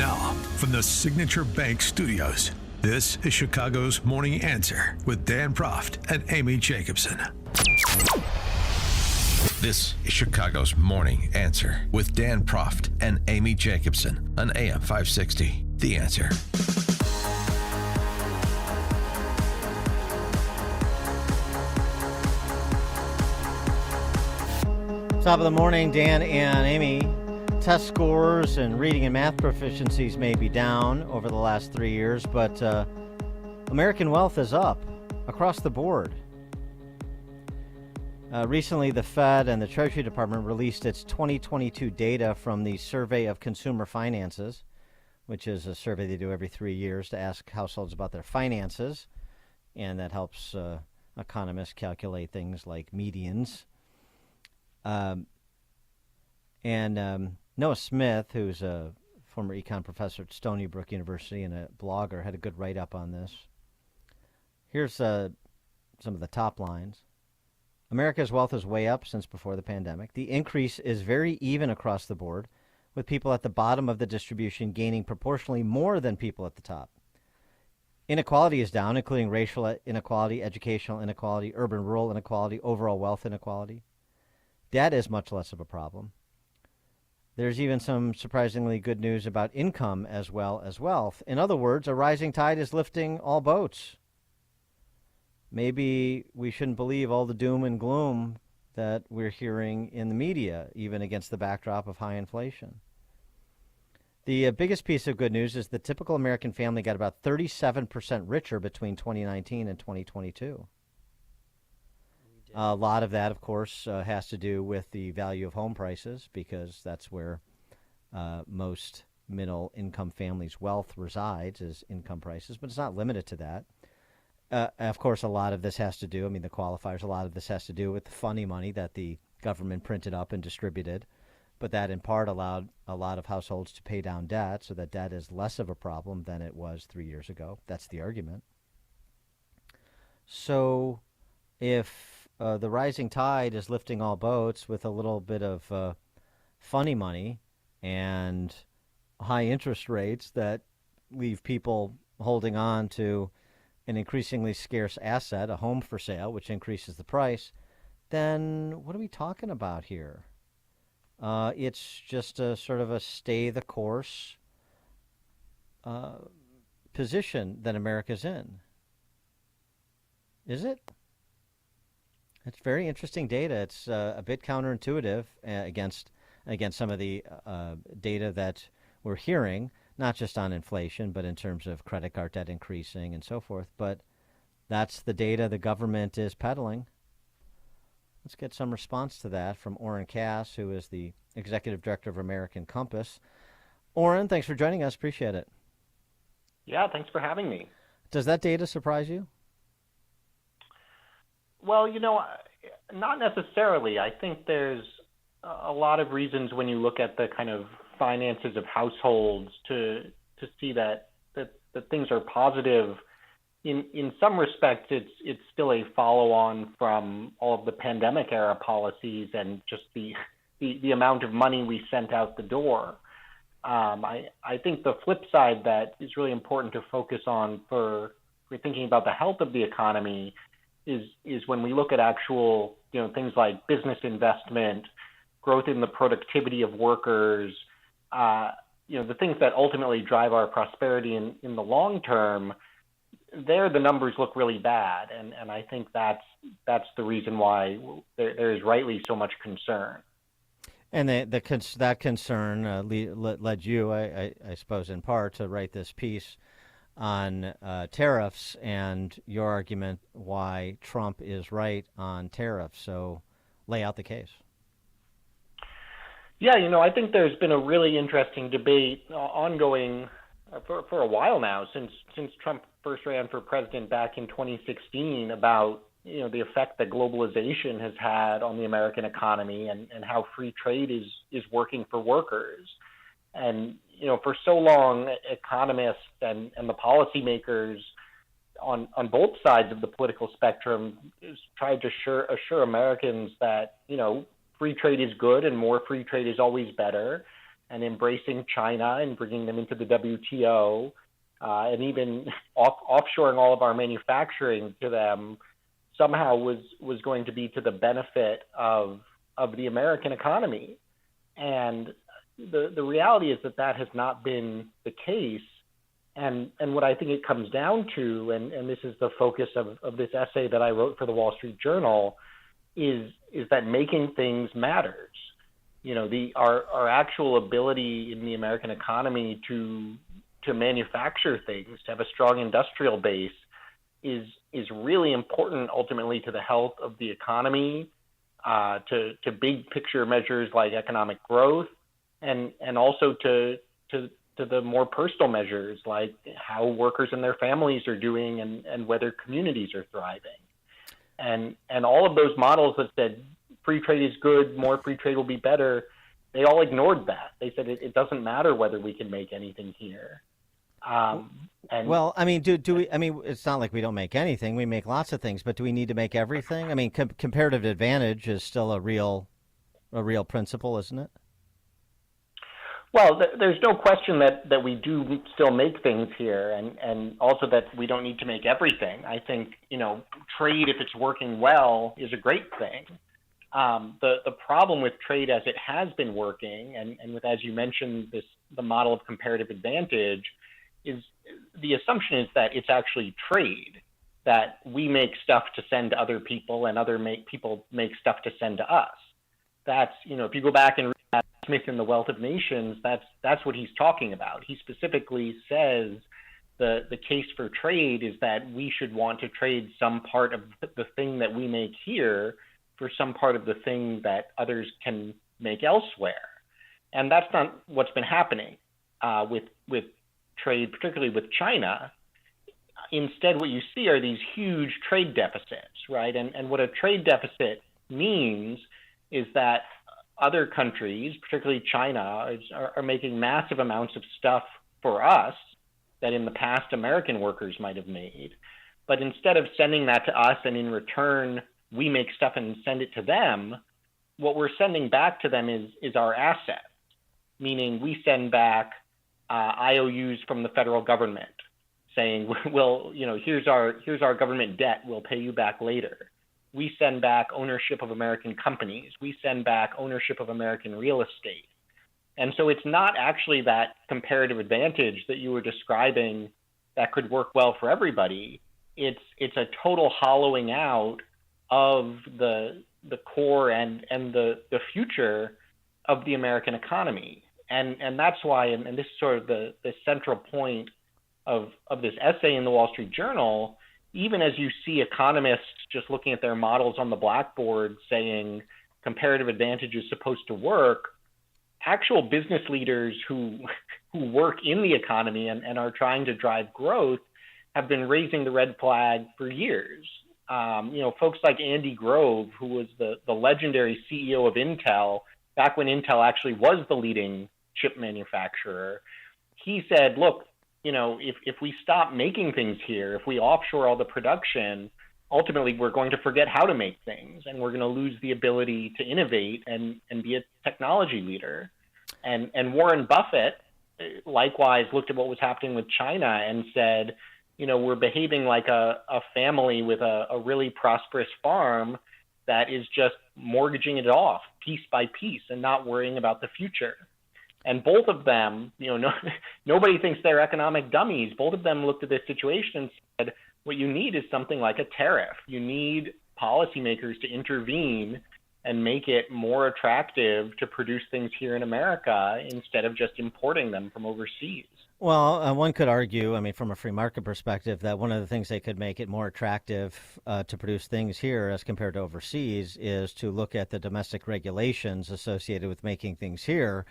Now, from the Signature Bank Studios, this is Chicago's Morning Answer with Dan Proft and Amy Jacobson. This is Chicago's Morning Answer with Dan Proft and Amy Jacobson on AM 560. The Answer. Top of the morning, Dan and Amy. Test scores and reading and math proficiencies may be down over the last 3 years, but American wealth is up across the board. Recently, the Fed and the Treasury Department released its 2022 data from the Survey of Consumer Finances, which is a survey they do every 3 years to ask households about their finances, and that helps economists calculate things like medians. Noah Smith, who's a former econ professor at Stony Brook University and a blogger, had a good write-up on this. Here's some of the top lines. America's wealth is way up since before the pandemic. The increase is very even across the board, with people at the bottom of the distribution gaining proportionally more than people at the top. Inequality is down, including racial inequality, educational inequality, urban-rural inequality, overall wealth inequality. Debt is much less of a problem. There's even some surprisingly good news about income as well as wealth. In other words, a rising tide is lifting all boats. Maybe we shouldn't believe all the doom and gloom that we're hearing in the media, even against the backdrop of high inflation. The biggest piece of good news is the typical American family got about 37% richer between 2019 and 2022. A lot of that, of course, has to do with the value of home prices, because that's where most middle-income families' wealth resides, is income prices, but it's not limited to that. Of course, a lot of this has to do, the qualifiers, a lot of this has to do with the funny money that the government printed up and distributed, but that in part allowed a lot of households to pay down debt, so that debt is less of a problem than it was 3 years ago. That's the argument. So if the rising tide is lifting all boats with a little bit of funny money and high interest rates that leave people holding on to an increasingly scarce asset, a home for sale, which increases the price, then what are we talking about here? It's just a sort of a stay the course position that America's in. Is it? It's very interesting data. It's a bit counterintuitive against some of the data that we're hearing, not just on inflation, but in terms of credit card debt increasing and so forth. But that's the data the government is peddling. Let's get some response to that from Oren, who is the executive director of American Compass. Oren, thanks for joining us. Appreciate it. Yeah, thanks for having me. Does that data surprise you? Well, not necessarily. I think there's a lot of reasons when you look at the kind of finances of households to see that things are positive. In some respects, it's still a follow-on from all of the pandemic era policies and just the amount of money we sent out the door. I think the flip side that is really important to focus on for thinking about the health of the economy is when we look at actual, things like business investment, growth in the productivity of workers, the things that ultimately drive our prosperity in the long term. There, the numbers look really bad, and I think that's the reason why there is rightly so much concern. And that concern led you, I suppose, in part, to write this piece on tariffs and your argument why Trump is right on tariffs. So lay out the case. Yeah, I think there's been a really interesting debate ongoing for a while now, since Trump first ran for president back in 2016, about the effect that globalization has had on the American economy and how free trade is working for workers. And for so long, economists and the policymakers on both sides of the political spectrum tried to assure Americans that free trade is good and more free trade is always better, and embracing China and bringing them into the WTO, and even offshoring all of our manufacturing to them somehow was going to be to the benefit of the American economy. And the reality is that has not been the case. And what I think it comes down to, and this is the focus of this essay that I wrote for the Wall Street Journal, is that making things matters. Our actual ability in the American economy to manufacture things, to have a strong industrial base, is really important ultimately to the health of the economy, to big picture measures like economic growth, and also to the more personal measures like how workers and their families are doing and whether communities are thriving. And all of those models that said free trade is good, more free trade will be better, they all ignored that. They said it doesn't matter whether we can make anything here. Well, I mean, do we? I mean, it's not like we don't make anything. We make lots of things, but do we need to make everything? I mean, comparative advantage is still a real principle, isn't it? Well, there's no question that we do still make things here, and also that we don't need to make everything. I think, trade, if it's working well, is a great thing. The problem with trade as it has been working, and with, as you mentioned, the model of comparative advantage, is the assumption is that it's actually trade, that we make stuff to send to other people and people make stuff to send to us. That's, if you go back and read Smith in The Wealth of Nations, that's what he's talking about. He specifically says the case for trade is that we should want to trade some part of the thing that we make here for some part of the thing that others can make elsewhere. And that's not what's been happening with trade, particularly with China. Instead, what you see are these huge trade deficits, right? And what a trade deficit means is that other countries, particularly China, are making massive amounts of stuff for us that in the past American workers might have made. But instead of sending that to us and in return we make stuff and send it to them, what we're sending back to them is our assets, meaning we send back IOUs from the federal government saying, well, here's our government debt, we'll pay you back later. We send back ownership of American companies. We send back ownership of American real estate. And so it's not actually that comparative advantage that you were describing that could work well for everybody. It's a total hollowing out of the core and the future of the American economy. And that's why, and this is sort of the central point of this essay in the Wall Street Journal, even as you see economists just looking at their models on the blackboard saying comparative advantage is supposed to work, actual business leaders who work in the economy and are trying to drive growth have been raising the red flag for years. Folks like Andy Grove, who was the legendary CEO of Intel, back when Intel actually was the leading chip manufacturer, he said, look, if we stop making things here, if we offshore all the production, ultimately we're going to forget how to make things, and we're going to lose the ability to innovate and be a technology leader. And Warren Buffett likewise looked at what was happening with China and said, we're behaving like a family with a really prosperous farm that is just mortgaging it off piece by piece and not worrying about the future. And both of them, nobody thinks they're economic dummies. Both of them looked at this situation and said, what you need is something like a tariff. You need policymakers to intervene and make it more attractive to produce things here in America instead of just importing them from overseas. Well, one could argue, from a free market perspective, that one of the things they could make it more attractive to produce things here as compared to overseas is to look at the domestic regulations associated with making things here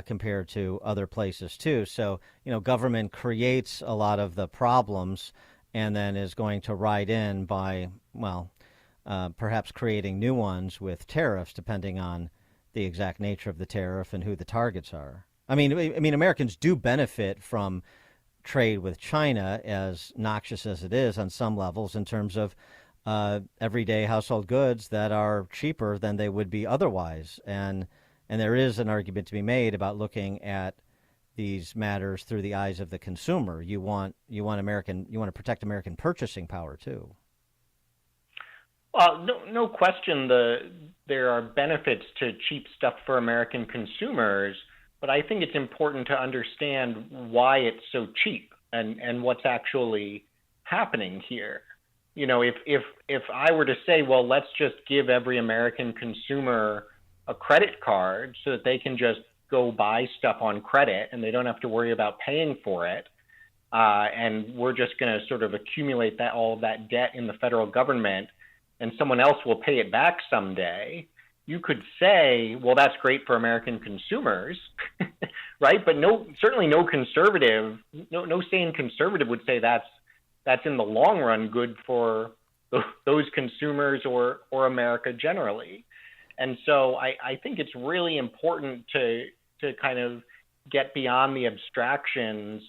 compared to other places too. So, government creates a lot of the problems and then is going to ride in by, perhaps creating new ones with tariffs, depending on the exact nature of the tariff and who the targets are. I mean, Americans do benefit from trade with China, as noxious as it is on some levels, in terms of everyday household goods that are cheaper than they would be otherwise. And And there is an argument to be made about looking at these matters through the eyes of the consumer. You want to protect American purchasing power too. Well, no question. There are benefits to cheap stuff for American consumers, but I think it's important to understand why it's so cheap and what's actually happening here. You know, if I were to say, well, let's just give every American consumer a credit card so that they can just go buy stuff on credit and they don't have to worry about paying for it, and we're just going to sort of accumulate all of that debt in the federal government, and someone else will pay it back someday, you could say, well, that's great for American consumers, right? But certainly no conservative, no sane conservative would say that's in the long run good for those consumers or America generally. And so I think it's really important to kind of get beyond the abstractions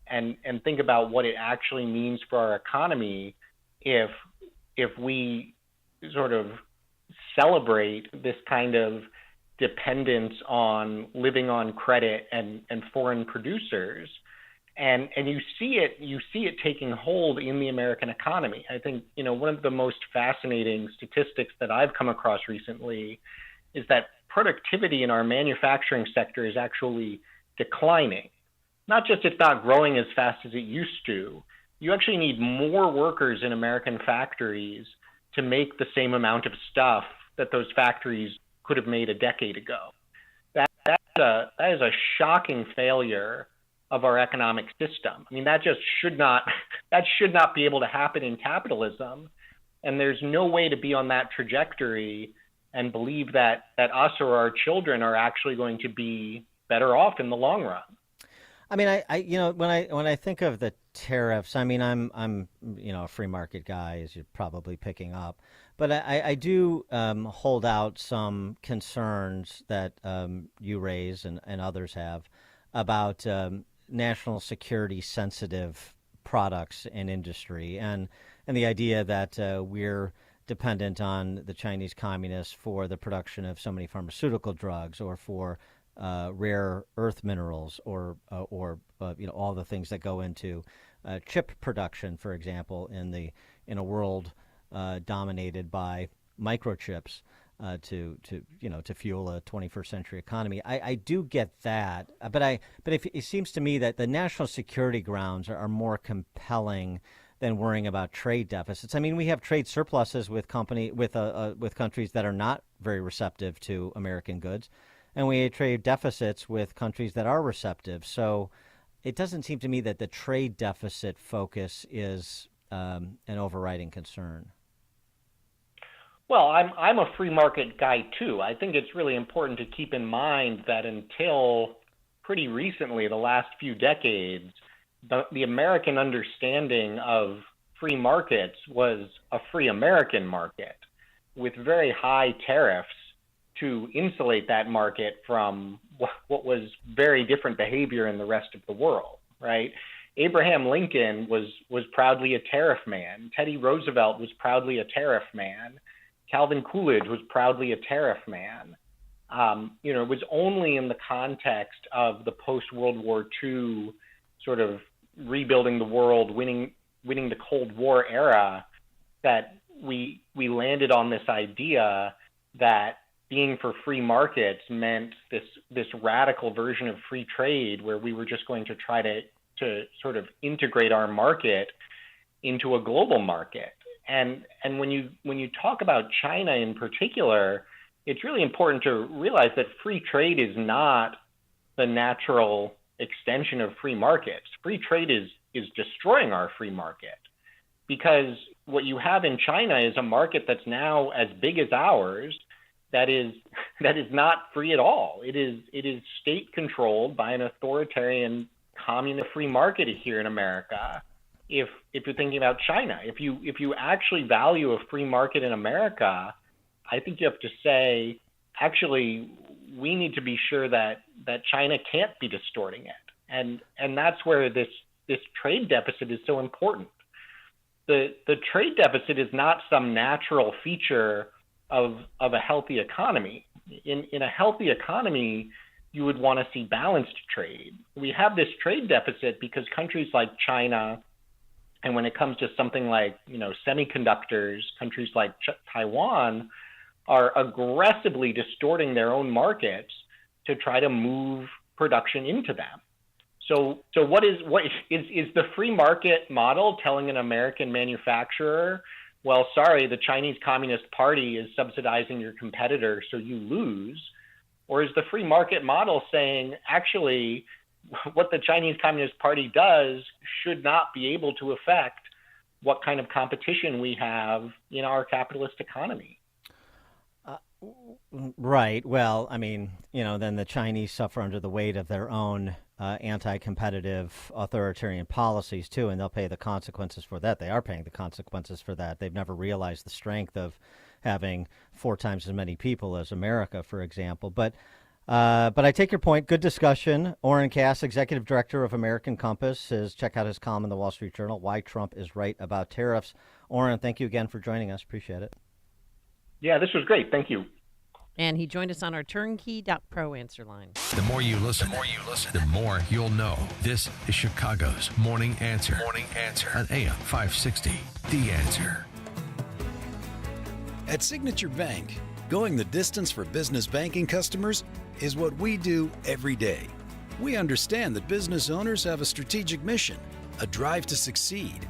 and think about what it actually means for our economy if we sort of celebrate this kind of dependence on living on credit and foreign producers. And you see it taking hold in the American economy. I think, one of the most fascinating statistics that I've come across recently is that productivity in our manufacturing sector is actually declining. Not just it's not growing as fast as it used to. You actually need more workers in American factories to make the same amount of stuff that those factories could have made a decade ago. That is a shocking failure of our economic system. I mean, that should not be able to happen in capitalism. And there's no way to be on that trajectory and believe that us or our children are actually going to be better off in the long run. I mean, when I think of the tariffs, I mean, I'm a free market guy, as you're probably picking up, but I do hold out some concerns that you raise and others have about national security sensitive products and industry, and the idea that we're dependent on the Chinese communists for the production of so many pharmaceutical drugs or for rare earth minerals or all the things that go into chip production, for example, in a world dominated by microchips to fuel a 21st century economy. I do get that, but it seems to me that the national security grounds are more compelling than worrying about trade deficits. I mean, we have trade surpluses with countries that are not very receptive to American goods, and we have trade deficits with countries that are receptive. So it doesn't seem to me that the trade deficit focus is an overriding concern. Well, I'm a free market guy too. I think it's really important to keep in mind that until pretty recently, the last few decades, the American understanding of free markets was a free American market with very high tariffs to insulate that market from what was very different behavior in the rest of the world, right? Abraham Lincoln was proudly a tariff man. Teddy Roosevelt was proudly a tariff man. Calvin Coolidge was proudly a tariff man. It was only in the context of the post-World War II sort of rebuilding the world, winning the Cold War era, that we landed on this idea that being for free markets meant this radical version of free trade where we were just going to try to sort of integrate our market into a global market. And when you talk about China in particular, it's really important to realize that free trade is not the natural extension of free markets. Free trade is destroying our free market, because what you have in China is a market that's now as big as ours that is not free at all. It is state controlled by an authoritarian communist free market here in America. If you're thinking about China, if you actually value a free market in America, I think you have to say, actually, we need to be sure that China can't be distorting it. And that's where this trade deficit is so important. The trade deficit is not some natural feature of a healthy economy. In a healthy economy, you would want to see balanced trade. We have this trade deficit because countries like China, and when it comes to something like, semiconductors, countries like Taiwan are aggressively distorting their own markets to try to move production into them. So what is the free market model telling an American manufacturer, well, sorry, the Chinese Communist Party is subsidizing your competitor, so you lose? Or is the free market model saying, actually, what the Chinese Communist Party does should not be able to affect what kind of competition we have in our capitalist economy? Right. Well, then the Chinese suffer under the weight of their own anti-competitive authoritarian policies, too, and they'll pay the consequences for that. They are paying the consequences for that. They've never realized the strength of having 4 times as many people as America, for example. But I take your point. Good discussion. Oren Cass, Executive Director of American Compass, check out his column in the Wall Street Journal, Why Trump is Right About Tariffs. Oren, thank you again for joining us. Appreciate it. Yeah, this was great. Thank you. And he joined us on our turnkey.pro answer line. The more you listen, the more you'll know. This is Chicago's Morning Answer. Morning Answer on AM 560. The Answer. At Signature Bank, going the distance for business banking customers is what we do every day. We understand that business owners have a strategic mission, a drive to succeed,